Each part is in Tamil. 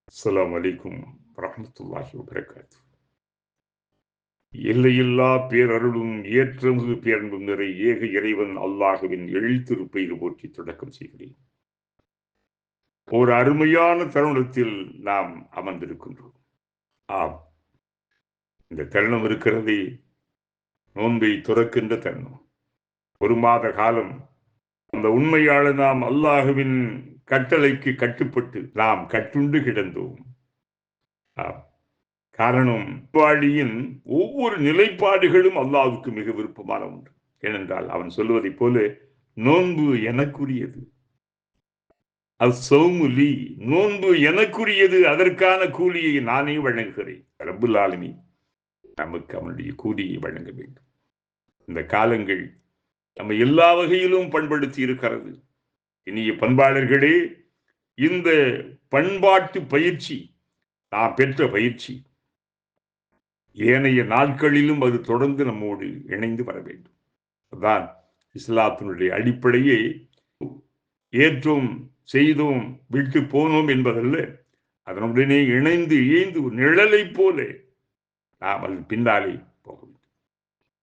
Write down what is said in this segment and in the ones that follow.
அஸ்ஸலாமு அலைக்கும் வரஹ்மத்துல்லாஹி வபரகாத்துஹு. எல்லையில்லா பேரருளும் ஏற்றமிகு பேரன்பும் நிறை ஏக இறைவன் அல்லாஹுவின் எழுத்திருப்பெய்து போற்றி தொடக்கம் செய்கிறேன். ஒரு அருமையான தருணத்தில் நாம் அமர்ந்திருக்கின்றோம். ஆம், இந்த தருணம் இருக்கிறதே நோன்பை துறக்கின்ற தருணம். ஒரு மாத காலம் அந்த உண்மையால நாம் அல்லாஹுவின் கட்டளைக்கு கட்டுப்பட்டு நாம் கட்டுண்டு கிடந்தோம். ஆம், காரணம் வாழியின் ஒவ்வொரு நிலைப்பாடுகளும் அல்லாஹ்வுக்கு மிக விருப்பமான ஒன்று. ஏனென்றால் அவன் சொல்வதைப் போல நோன்பு எனக்குரியது, அஸ்ஸௌமு லீ, நோன்பு எனக்குரியது, அதற்கான கூலியை நானே வழங்குகிறேன். ரப்புல் ஆலமீன் நமக்கு அவனுடைய கூலியை வழங்க வேண்டும். இந்த காலங்கள் நம்ம எல்லா வகையிலும் பண்படுத்தி இருக்கிறது. இனிய பண்பாளர்களே, இந்த பண்பாட்டு பயிற்சி நாம் பெற்ற பயிற்சி ஏனைய நாட்களிலும் அது தொடர்ந்து நம்மோடு இணைந்து வர வேண்டும். அதான் இஸ்லாத்தினுடைய அடிப்படையே ஏற்றோம், செய்தோம், விட்டு போனோம் என்பதல்ல. அதனுடனே இணைந்து இயைந்து ஒரு நிழலை போல நாம் அதன் பின்னாலே போக வேண்டும்.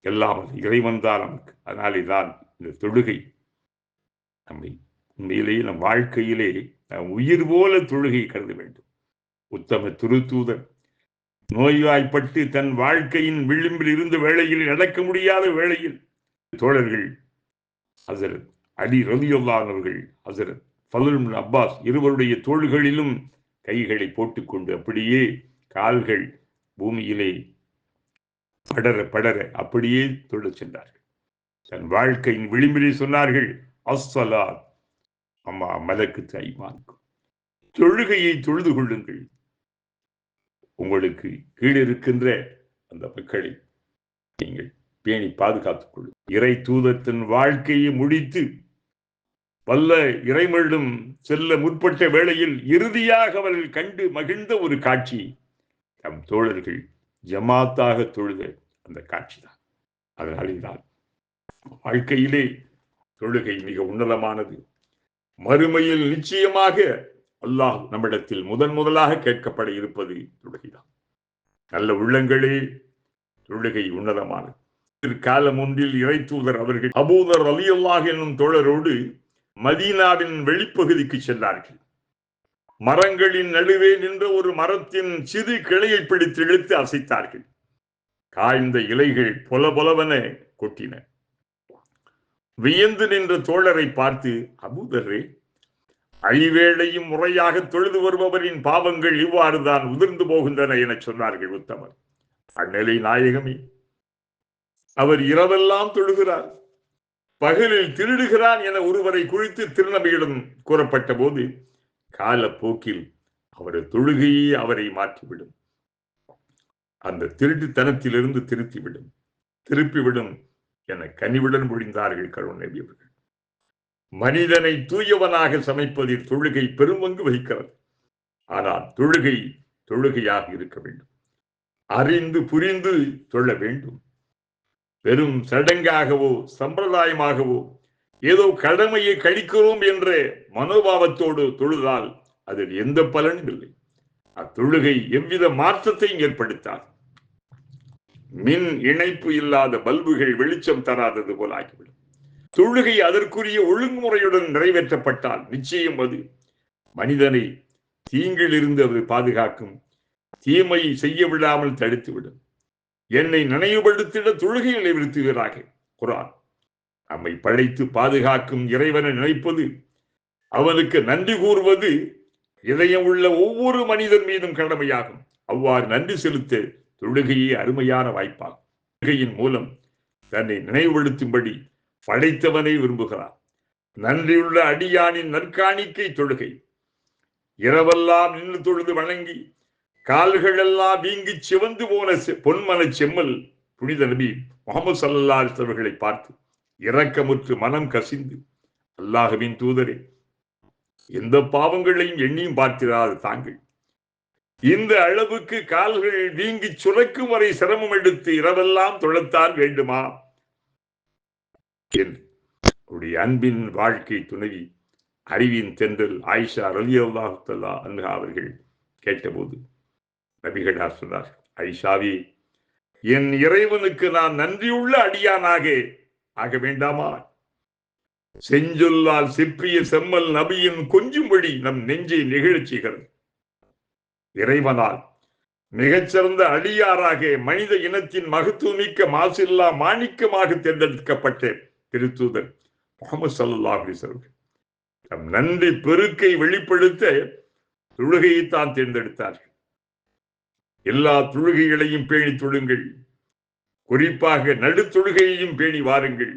எல்லாம் அது இறைவன் தான் நமக்கு. அதனாலே தான் இந்த தொழுகை நம்மை உண்மையிலேயே நம் வாழ்க்கையிலே நாம் உயிர் போல தொழுகை கருத வேண்டும். உத்தம திருத்தூதர் நோய்வாய்ப்பட்டு தன் வாழ்க்கையின் விளிம்பில் இருந்த வேளையில், நடக்க முடியாத வேளையில், தோழர்கள் ஹசரத் அலி ரலியல்லாஹு அவர்கள், ஹசரத் ஃபதுல் இப்னு அப்பாஸ் இருவருடைய தோள்களிலும் கைகளை போட்டுக்கொண்டு அப்படியே கால்கள் பூமியிலே படர படர அப்படியே தொழச் சென்றார்கள். தன் வாழ்க்கையின் விளிம்பிலே சொன்னார்கள், அஸ்ஸலாத் அம்மா மலக்குத் ஐமானுக்கும், தொழுகையை தொழுது கொள்ளுங்கள். உங்களுக்கு கீழே இருக்கின்ற அந்த மக்களை நீங்கள் பேணி பாதுகாத்துக் கொள்ளும். இறை தூதத்தின் வாழ்க்கையை முடித்து வல்ல இறைமழும் செல்ல முற்பட்ட வேளையில் இறுதியாக அவர்கள் கண்டு மகிழ்ந்த ஒரு காட்சி தம் தோழர்கள் ஜமாத்தாக தொழுத அந்த காட்சி தான். அதனாலே தான் வாழ்க்கையிலே தொழுகை மிக உன்னதமானது. மறுமையில் நிச்சயமாக அல்லாஹ் நம்மிடத்தில் முதலாக கேட்கப்பட இருப்பது தொழுகைதான். நல்ல உள்ளங்களே, தொழுகை உன்னதமானது. காலம் ஒன்றில் இறை தூதர் அவர்கள் அபூதர் ரலியல்லாஹு என்னும் தோழரோடு மதீனாவின் வெளிப்பகுதிக்கு சென்றார்கள். மரங்களின் நடுவே நின்ற ஒரு மரத்தின் சிறு கிளையை பிடித்து இழுத்து அசைத்தார்கள். காய்ந்த இலைகள் பொல பொலவென கொட்டின. வியந்து நின்ற தோழரை பார்த்து, அபூதரே, அழிவேளையும் முறையாக தொழுது வருபவரின் பாவங்கள் இவ்வாறுதான் உதிர்ந்து போகின்றன என சொன்னார்கள் உத்தமர். அந்நிலை நாயகமே, அவர் இரவெல்லாம் தொழுகிறார், பகலில் திருடுகிறான் என ஒருவரை குறித்து திருநபியிடம் கூறப்பட்ட போது காலப்போக்கில் அவரது தொழுகையே அவரை மாற்றிவிடும், அந்த திருட்டுத்தனத்திலிருந்து திருப்பிவிடும் என கனிவுடன் மொழிந்தார்கள் கருண் நபி அவர்கள். மனிதனை தூயவனாக சமைப்பதில் தொழுகை பெரும்பங்கு வகிக்கிறது. ஆனால் தொழுகையாக இருக்க வேண்டும். அறிந்து புரிந்து தொழ வேண்டும். வெறும் சடங்காகவோ சம்பிரதாயமாகவோ ஏதோ கடமையை கழிக்கிறோம் என்ற மனோபாவத்தோடு தொழுதால் அதில் எந்த பலனும் இல்லை. அத்தொழுகை எவ்வித மாற்றத்தையும் ஏற்படுத்தாது. மின் இணைப்பு இல்லாத பல்புகள் வெளிச்சம் தராதது போல் ஆகிவிடும். தொழுகை அதற்குரிய ஒழுங்குமுறையுடன் நிறைவேற்றப்பட்டால் நிச்சயம் அது மனிதனை தீங்கில் இருந்து அது பாதுகாக்கும், தீமையை செய்ய விடாமல் தடுத்துவிடும். என்னை நினைவுபடுத்திட தொழுகையை நிலைநிறுத்துகிறாக. குர்ஆன் நம்மை படைத்து பாதுகாக்கும் இறைவனை நினைப்பது, அவனுக்கு நன்றி கூறுவது இதயம் உள்ள ஒவ்வொரு மனிதன் மீதும் கடமையாகும். அவ்வாறு நன்றி செலுத்த தொழுகையே அருமையான வாய்ப்பாகும். தொழுகையின் மூலம் தன்னை நினைவுபடுத்தும்படி படைத்தவனை விரும்புகிறார். நன்றியுள்ள அடியானின் நற்காணிக்கை தொழுகை. இரவெல்லாம் நின்று தொழுது வணங்கி கால்கள் எல்லாம் வீங்கி சிவந்து போன பொன்மன செம்மல் புனித நபி முஹம்மது ஸல்லல்லாஹு அலைஹி வஸல்லம் அவர்களை பார்த்து இரக்கமுற்று மனம் கசிந்து, அல்லாஹ்வின் தூதரே, எந்த பாவங்களையும் எண்ணியும் பார்த்திராத தாங்கள் இந்த அளவுக்கு கால்கள் வீங்கி சுரக்கும் வரை சிரமம் எடுத்து இரவெல்லாம் தொழத்தான் வேண்டுமா என்று அவருடைய அன்பின் வாழ்க்கை துணைவி அறிவின் தென்றல் ஆயிஷா ரலியல்லாஹு தஆலா அன்ஹா அவர்கள் கேட்டபோது நபிகளார் சொன்னார், ஐஷாவே, என் இறைவனுக்கு நான் நன்றியுள்ள அடியானாக ஆக வேண்டாமா? செஞ்சொல்லால் செப்பிய செம்மல் நபியின் கொஞ்சும்படி நம் நெஞ்சை நிகழச் செய்கிறது. இறைவனால் மிகச்சிறந்த அடியாராக மனித இனத்தின் மகத்துவமிக்க மாசில்லா மாணிக்கமாக தேர்ந்தெடுக்கப்பட்ட திருத்தூதர் முஹம்மது ஸல்லல்லாஹு அலைஹி வஸல்லம் நம் நன்றி பெருக்கை வெளிப்படுத்த தொழுகையைத்தான் தேர்ந்தெடுத்தார்கள். எல்லா தொழுகைகளையும் பேணி தொழுங்கள், குறிப்பாக நடுத்தொழுகையையும் பேணி வாருங்கள்.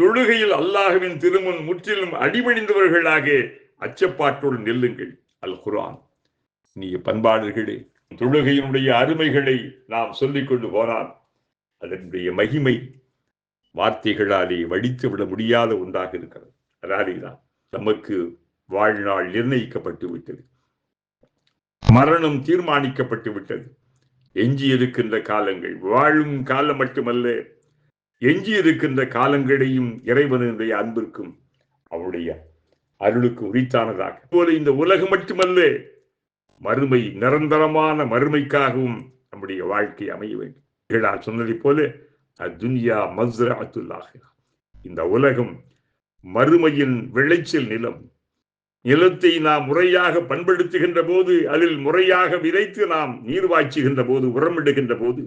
தொழுகையில் அல்லாஹ்வின் திருமுன் முற்றிலும் அடிபணிந்தவர்களாக அச்சப்பாட்டோடு நெல்லுங்கள். அல் குர்ஆன். நீ பண்பாளர்களே, தொழுகையினுடைய அருமைகளை நாம் சொல்லிக் கொண்டு போனால் அதனுடைய மகிமை வார்த்தைகளாலே வடித்து விட முடியாத ஒன்றாக இருக்கிறது. அதாலேதான் நமக்கு வாழ்நாள் நிர்ணயிக்கப்பட்டு விட்டது, மரணம் தீர்மானிக்கப்பட்டு விட்டது. எஞ்சி இருக்கின்ற காலங்கள் வாழும் காலம் மட்டுமல்ல, எஞ்சி இருக்கின்ற காலங்களையும் இறைவனுடைய அன்பிற்கும் அவருடைய அருளுக்கு உரித்தானதாக போல இந்த உலகம் மட்டுமல்ல, மறுமை நிரந்தரமான மறுமைக்காகவும் நம்முடைய வாழ்க்கை அமைய வேண்டும். சொன்னதை போல அத்துன்யா மஸ்ரஅத்துல் ஆகிரா, இந்த உலகம் மறுமையின் விளைச்சல் நிலம். நிலத்தை நாம் முறையாக பண்படுத்துகின்ற போது, அதில் முறையாக விதைத்து நாம் நீர் வாய்ச்சுகின்ற போது, உரமிடுகின்ற போது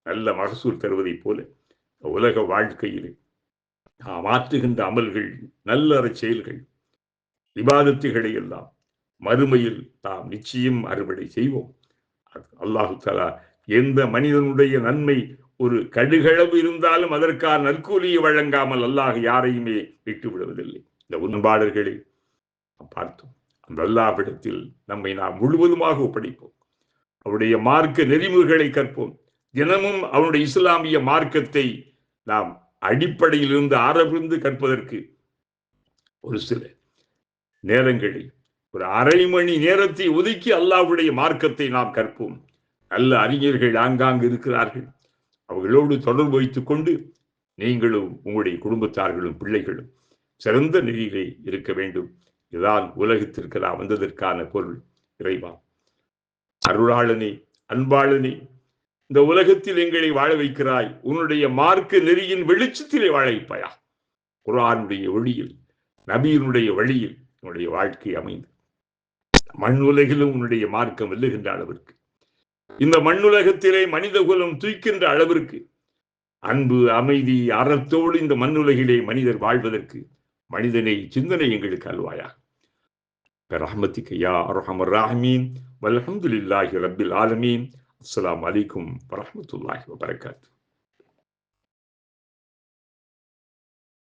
நல்ல மகசூல் தருவதைப் போல உலக வாழ்க்கையில் நாம் ஆற்றுகின்ற அமல்கள், நல்லற செயல்கள், இபாதத்துகளை எல்லாம் மறுமையில் நாம் நிச்சயம் அறுவடை செய்வோம். அல்லாஹு தஆலா எந்த மனிதனுடைய நன்மை ஒரு கடுகளவு இருந்தாலும் அதற்கான நற்கூலியை வழங்காமல் அல்லாஹ் யாரையுமே விட்டு விடுவதில்லை. இந்த உண்பாளர்களை பார்த்தோம். அந்த அல்லாஹ்விடத்தில் நம்மை நாம் முழுவதுமாக ஒப்படைப்போம். அவருடைய மார்க்க நெறிமுறைகளை கற்போம். தினமும் அவருடைய இஸ்லாமிய மார்க்கத்தை நாம் அடிப்படையில் இருந்து ஆரம்பித்து கற்பதற்கு ஒரு சில நேரங்களில் ஒரு அரை மணி நேரத்தை ஒதுக்கி அல்லாஹ்வுடைய மார்க்கத்தை நாம் கற்போம். நல்ல அறிஞர்கள் ஆங்காங்கு இருக்கிறார்கள். அவர்களோடு தொடர்பு வைத்துக் கொண்டு நீங்களும் உங்களுடைய குடும்பத்தார்களும் பிள்ளைகளும் சிறந்த நெறியிலே இருக்க வேண்டும். இதுதான் உலகத்திற்கு நாம் வந்ததற்கான பொருள். இறைவா, அருளாளனே, அன்பாளனே, இந்த உலகத்தில் எங்களை வாழ வைக்கிறாய். உன்னுடைய மார்க்க நெறியின் வெளிச்சத்திலே வாழ வைப்பாயா. குர்ஆனுடைய ஒளியில், நபியினுடைய வழியில் உன்னுடைய வாழ்க்கை அமைந்து மண்ணுலகிலும் உன்னுடைய மார்க்கம் வெல்லுகின்ற அளவிற்கு, இந்த மண்ணுலகத்திலே மனித குலம் தூய்க்கின்ற அளவிற்கு அன்பு, அமைதி, அறத்தோடு இந்த மண்ணுலகிலே மனிதர் வாழ்வதற்கு மனிதனை சிந்தனை எங்களுக்கு அல்வாயாக. برحمتك يا أرحم الراحمين والحمد لله رب العالمين. السلام عليكم ورحمة الله وبركاته.